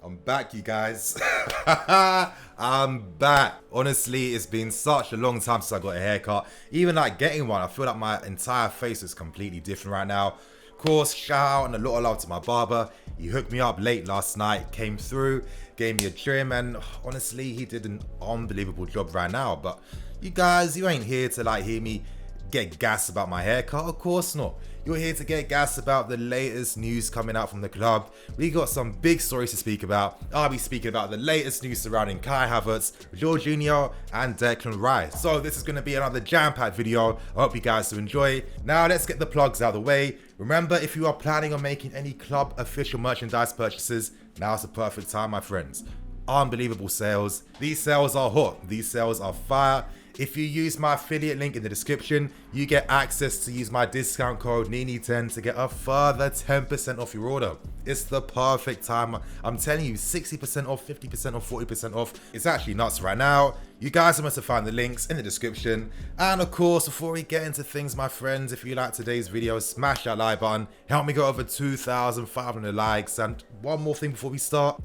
I'm back, you guys. I'm back. Honestly, it's been such a long time since I got a haircut. Even like getting one, I feel like my entire face is completely different right now. Of course, shout out and a lot of love to my barber. He hooked me up late last night, came through, gave me a trim, and honestly, he did an unbelievable job right now. But you guys, you ain't here to like hear me get gas about my haircut. Of course not. You're here to get gas about the latest news coming out from the club. We got some big stories to speak about. I'll be speaking about the latest news surrounding Kai Havertz, Jorginho, and Declan Rice. So this is going to be another jam-packed video. I hope you guys do enjoy. Now let's get the plugs out of the way. Remember, if you are planning on making any club official merchandise purchases, now's the perfect time, my friends. Unbelievable sales. These sales are hot. These sales are fire. If you use my affiliate link in the description, you get access to use my discount code NINI10 to get a further 10% off your order. It's the perfect time. I'm telling you, 60% off, 50% off, 40% off. It's actually nuts right now. You guys are meant to find the links in the description. And of course, before we get into things, my friends, if you like today's video, smash that like button. Help me go over 2,500 likes. And one more thing before we start.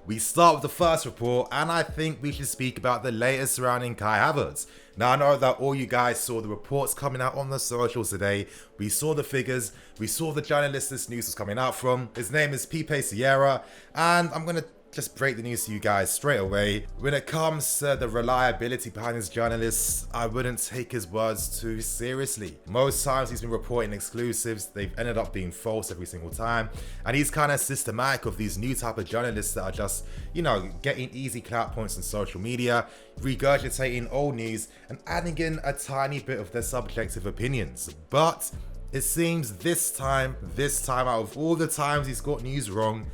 We start with the first report, and I think we should speak about the latest surrounding Kai Havertz. Now, I know that all you guys saw the reports coming out on the socials today. We saw the figures. We saw the journalist this news was coming out from. His name is Pipe Sierra, and I'm going to just break the news to you guys straight away. When it comes to the reliability behind his journalists, I wouldn't take his words too seriously. Most times he's been reporting exclusives, they've ended up being false every single time, and he's kind of systematic of these new type of journalists that are just, you know, getting easy clout points on social media, regurgitating old news and adding in a tiny bit of their subjective opinions. But it seems this time out of all the times he's got news wrong,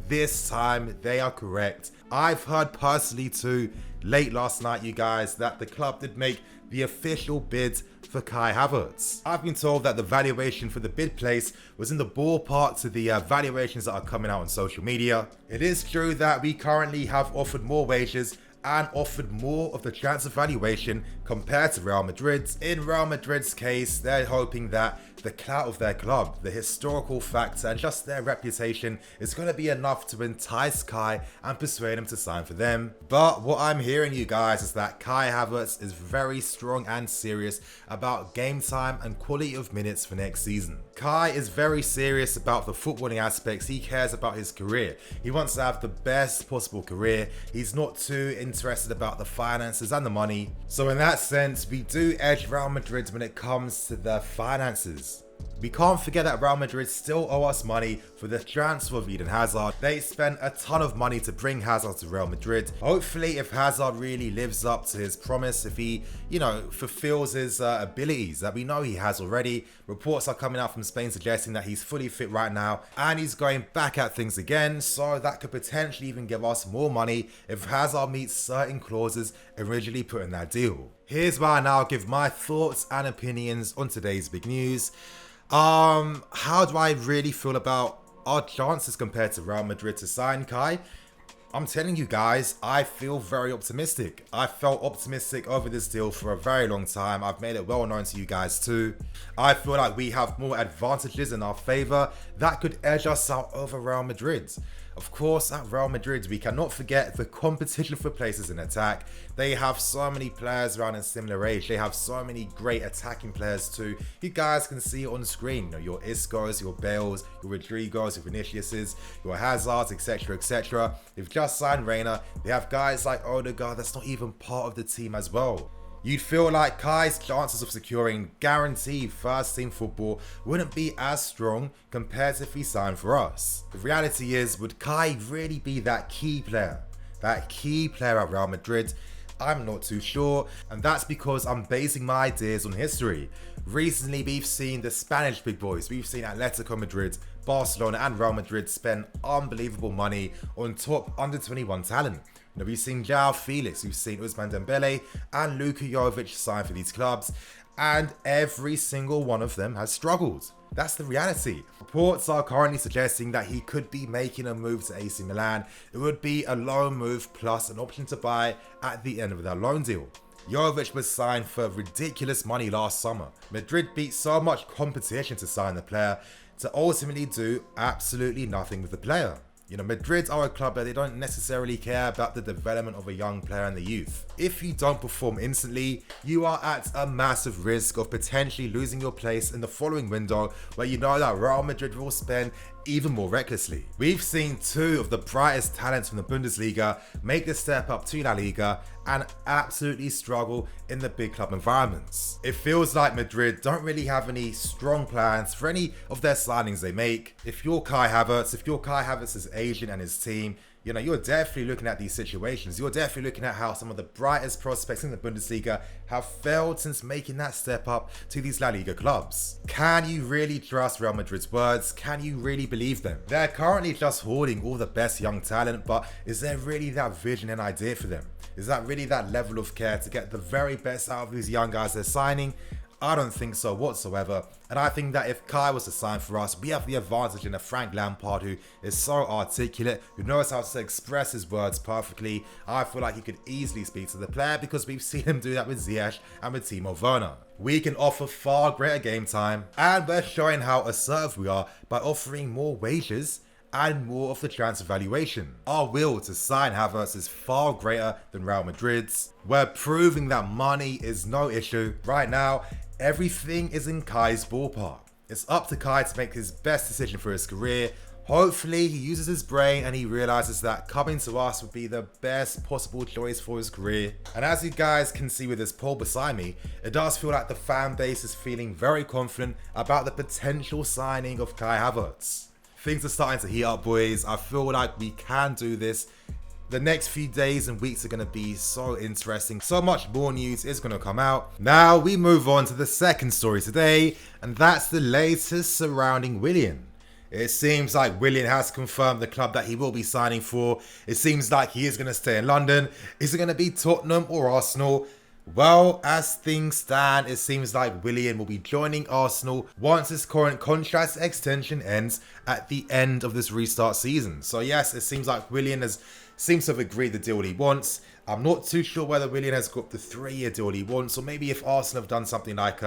this time they are correct. I've heard personally too, late last night, you guys, that the club did make the official bid for Kai Havertz. I've been told that the valuation for the bid place was in the ballpark to the valuations that are coming out on social media. It is true that we currently have offered more wages and offered more of the transfer valuation compared to Real Madrid. In Real Madrid's case, they're hoping that the clout of their club, the historical factor, and just their reputation is going to be enough to entice Kai and persuade him to sign for them. But what I'm hearing, you guys, is that Kai Havertz is very strong and serious about game time and quality of minutes for next season. Kai is very serious about the footballing aspects. He cares about his career. He wants to have the best possible career. He's not too interested about the finances and the money. So in that sense, we do edge Real Madrid when it comes to the finances. We can't forget that Real Madrid still owe us money for the transfer of Eden Hazard. They spent a ton of money to bring Hazard to Real Madrid. Hopefully, if Hazard really lives up to his promise, if he, you know, fulfills his abilities that we know he has already. Reports are coming out from Spain suggesting that he's fully fit right now and he's going back at things again. So that could potentially even give us more money if Hazard meets certain clauses originally put in that deal. Here's where I now give my thoughts and opinions on today's big news. How do I really feel about our chances compared to Real Madrid to sign Kai? I'm telling you guys, I feel very optimistic. I felt optimistic over this deal for a very long time. I've made it well known to you guys too. I feel like we have more advantages in our favor that could edge us out over Real Madrid. Of course, at Real Madrid, we cannot forget the competition for places in attack. They have so many players around a similar age. They have so many great attacking players too. You guys can see it on screen. You know, your Iscos, your Bales, your Rodrigos, your Viniciuses, your Hazards, etc, etc. They've just signed Reina. They have guys like Odegaard that's not even part of the team as well. You'd feel like Kai's chances of securing guaranteed first team football wouldn't be as strong compared to if he signed for us. The reality is, would Kai really be that key player? That key player at Real Madrid? I'm not too sure, and that's because I'm basing my ideas on history. Recently, we've seen the Spanish big boys. We've seen Atletico Madrid, Barcelona and Real Madrid spend unbelievable money on top under-21 talent. Now, we've seen João Felix, we've seen Ousmane Dembele and Luka Jovic sign for these clubs, and every single one of them has struggled. That's the reality. Reports are currently suggesting that he could be making a move to AC Milan. It would be a loan move plus an option to buy at the end of that loan deal. Jovic was signed for ridiculous money last summer. Madrid beat so much competition to sign the player to ultimately do absolutely nothing with the player. You know, Madrid are a club that they don't necessarily care about the development of a young player in the youth. If you don't perform instantly, you are at a massive risk of potentially losing your place in the following window, where you know that Real Madrid will spend even more recklessly. We've seen two of the brightest talents from the Bundesliga make the step up to La Liga and absolutely struggle in the big club environments. It feels like Madrid don't really have any strong plans for any of their signings they make. If you're Kai Havertz's agent and his team, you know, you're definitely looking at these situations. You're definitely looking at how some of the brightest prospects in the Bundesliga have failed since making that step up to these La Liga clubs. Can you really trust Real Madrid's words? Can you really believe them? They're currently just hoarding all the best young talent, but is there really that vision and idea for them? Is that really that level of care to get the very best out of these young guys they're signing? I don't think so whatsoever, and I think that if Kai was to sign for us, we have the advantage in a Frank Lampard who is so articulate, who knows how to express his words perfectly. I feel like he could easily speak to the player because we've seen him do that with Ziyech and with Timo Werner. We can offer far greater game time, and we're showing how assertive we are by offering more wages and more of the transfer valuation. Our will to sign Havertz is far greater than Real Madrid's. We're proving that money is no issue. Right now, everything is in Kai's ballpark. It's up to Kai to make his best decision for his career. Hopefully he uses his brain and he realizes that coming to us would be the best possible choice for his career. And as you guys can see with this poll beside me, it does feel like the fan base is feeling very confident about the potential signing of Kai Havertz. Things are starting to heat up, boys. I feel like we can do this. The next few days and weeks are going to be so interesting. So much more news is going to come out. Now we move on to the second story today, and that's the latest surrounding Willian. It seems like Willian has confirmed the club that he will be signing for. It seems like he is going to stay in London. Is it going to be Tottenham or Arsenal? Well, as things stand, it seems like Willian will be joining Arsenal once his current contract extension ends at the end of this restart season. So yes, it seems like Willian seems to have agreed the deal he wants. I'm not too sure whether Willian has got the 3-year deal he wants, or maybe if Arsenal have done something like,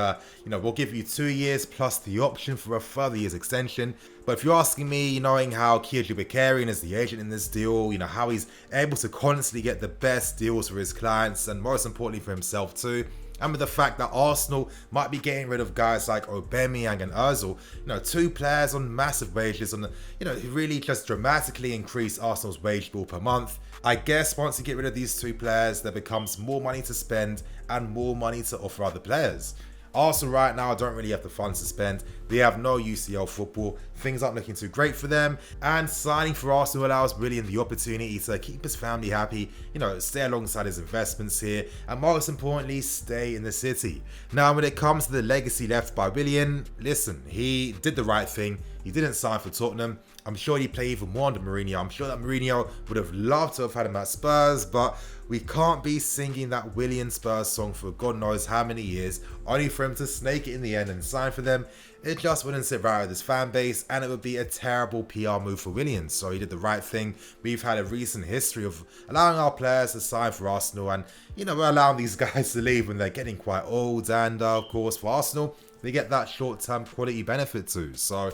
we'll give you 2 years plus the option for a further year's extension. But if you're asking me, knowing how Kirji Bakarian is the agent in this deal, how he's able to constantly get the best deals for his clients and most importantly for himself too, and with the fact that Arsenal might be getting rid of guys like Aubameyang and Ozil, two players on massive wages, who really just dramatically increase Arsenal's wage bill per month. I guess once you get rid of these two players, there becomes more money to spend and more money to offer other players. Arsenal right now don't really have the funds to spend. They have no UCL football. Things aren't looking too great for them. And signing for Arsenal allows Willian the opportunity to keep his family happy, stay alongside his investments here, and most importantly, stay in the city. Now, when it comes to the legacy left by Willian, listen, he did the right thing. He didn't sign for Tottenham. I'm sure he'd play even more under Mourinho. I'm sure that Mourinho would have loved to have had him at Spurs, but we can't be singing that Willian Spurs song for God knows how many years, only for him to snake it in the end and sign for them. It just wouldn't sit right with his fan base, and it would be a terrible PR move for Willian. So he did the right thing. We've had a recent history of allowing our players to sign for Arsenal, and we're allowing these guys to leave when they're getting quite old, and of course for Arsenal, they get that short-term quality benefit too. So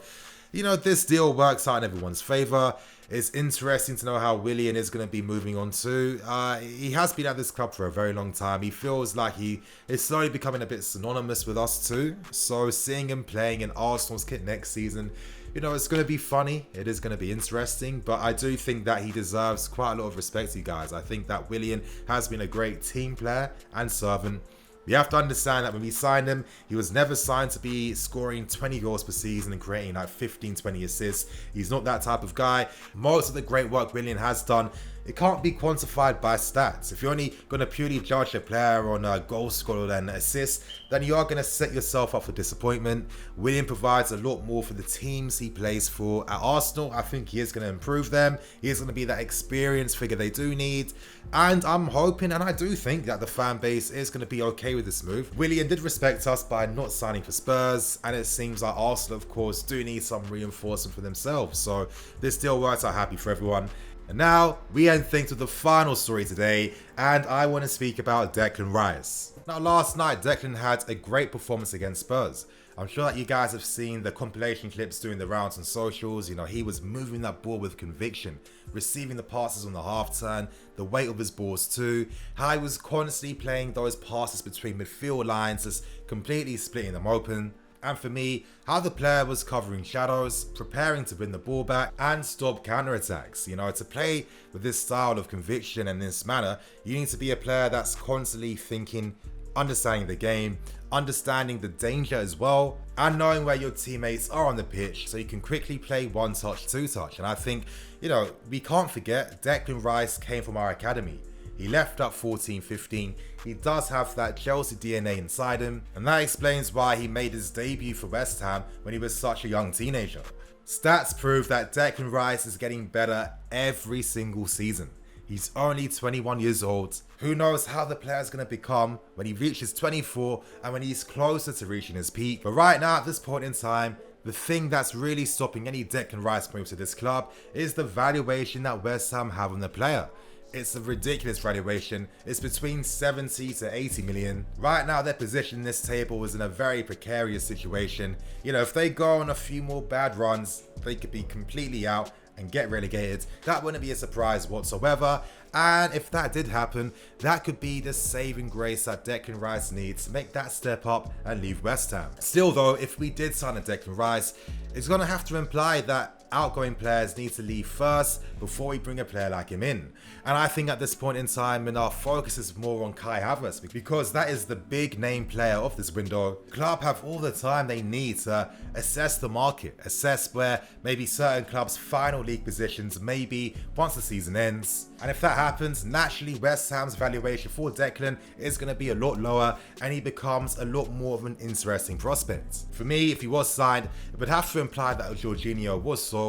this deal works out in everyone's favour. It's interesting to know how Willian is going to be moving on too. He has been at this club for a very long time. He feels like he is slowly becoming a bit synonymous with us too. So seeing him playing in Arsenal's kit next season, it's going to be funny. It is going to be interesting. But I do think that he deserves quite a lot of respect, you guys. I think that Willian has been a great team player and servant. You have to understand that when we signed him, he was never signed to be scoring 20 goals per season and creating like 15, 20 assists. He's not that type of guy. Most of the great work Willian has done, it can't be quantified by stats. If you're only going to purely judge a player on a goal scorer and assists, then you are going to set yourself up for disappointment. Willian provides a lot more for the teams he plays for. At Arsenal, I think he is going to improve them. He is going to be that experienced figure they do need. And I'm hoping, and I do think, that the fan base is going to be okay with this move. Willian did respect us by not signing for Spurs, and it seems like Arsenal, of course, do need some reinforcement for themselves. So this deal works out happy for everyone. And now we end things with the final story today, and I want to speak about Declan Rice. Now last night Declan had a great performance against Spurs. I'm sure that you guys have seen the compilation clips doing the rounds on socials. You know, he was moving that ball with conviction, receiving the passes on the half turn, the weight of his balls too, how he was constantly playing those passes between midfield lines, just completely splitting them open. And for me, how the player was covering shadows, preparing to win the ball back and stop counterattacks. You know, to play with this style of conviction and this manner, you need to be a player that's constantly thinking, understanding the game, understanding the danger as well, and knowing where your teammates are on the pitch so you can quickly play one touch, two touch. And I think, you know, we can't forget Declan Rice came from our academy. He left at 14-15. He does have that Chelsea DNA inside him, and that explains why he made his debut for West Ham when he was such a young teenager. Stats prove that Declan Rice is getting better every single season. He's only 21 years old. Who knows how the player's going to become when he reaches 24 and when he's closer to reaching his peak. But right now, at this point in time, the thing that's really stopping any Declan Rice move to this club is the valuation that West Ham have on the player. It's a ridiculous valuation. It's between 70 to 80 million. Right now, their position in this table is in a very precarious situation. You know, if they go on a few more bad runs, they could be completely out and get relegated. That wouldn't be a surprise whatsoever. And if that did happen, that could be the saving grace that Declan Rice needs to make that step up and leave West Ham. Still though, if we did sign a Declan Rice, it's going to have to imply that outgoing players need to leave first before we bring a player like him in. And I think at this point in time, our focus is more on Kai Havertz, because that is the big name player of this window. Club have all the time they need to assess the market, assess where maybe certain clubs' final league positions may be once the season ends. And if that happens, naturally West Ham's valuation for Declan is going to be a lot lower and he becomes a lot more of an interesting prospect. For me, if he was signed, it would have to imply that Jorginho was sold,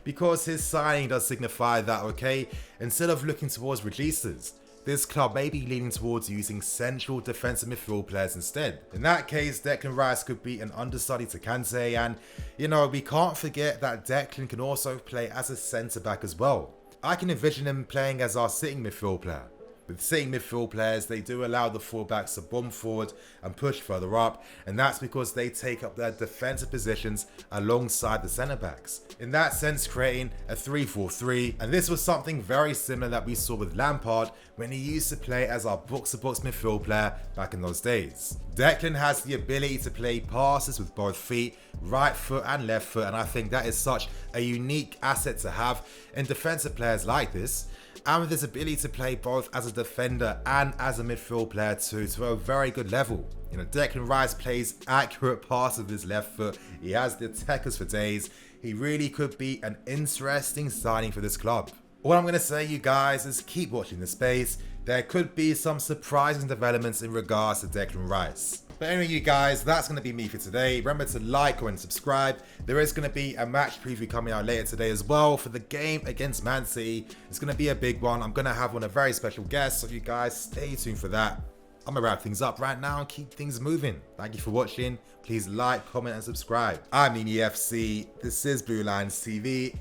because his signing does signify that, okay, instead of looking towards releases, this club may be leaning towards using central defensive midfield players instead. In that case, Declan Rice could be an understudy to Kante, and you know, we can't forget that Declan can also play as a centre back as well. I can envision him playing as our sitting midfield player. With sitting midfield players, they do allow the fullbacks to bomb forward and push further up, and that's because they take up their defensive positions alongside the centre backs. In that sense, creating a 3-4-3, and this was something very similar that we saw with Lampard when he used to play as our box-to-box midfield player back in those days. Declan has the ability to play passes with both feet, right foot and left foot, and I think that is such a unique asset to have in defensive players like this. And with his ability to play both as a defender and as a midfield player too, to a very good level. You know, Declan Rice plays accurate passes with his left foot. He has the techers for days. He really could be an interesting signing for this club. All I'm going to say, you guys, is keep watching the space. There could be some surprising developments in regards to Declan Rice. But anyway, you guys, that's going to be me for today. Remember to like, comment, and subscribe. There is going to be a match preview coming out later today as well for the game against Man City. It's going to be a big one. I'm going to have a very special guest, so you guys stay tuned for that. I'm going to wrap things up right now and keep things moving. Thank you for watching. Please like, comment, and subscribe. I'm Nini FC. This is Blue Lines TV.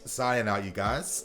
Signing out, you guys.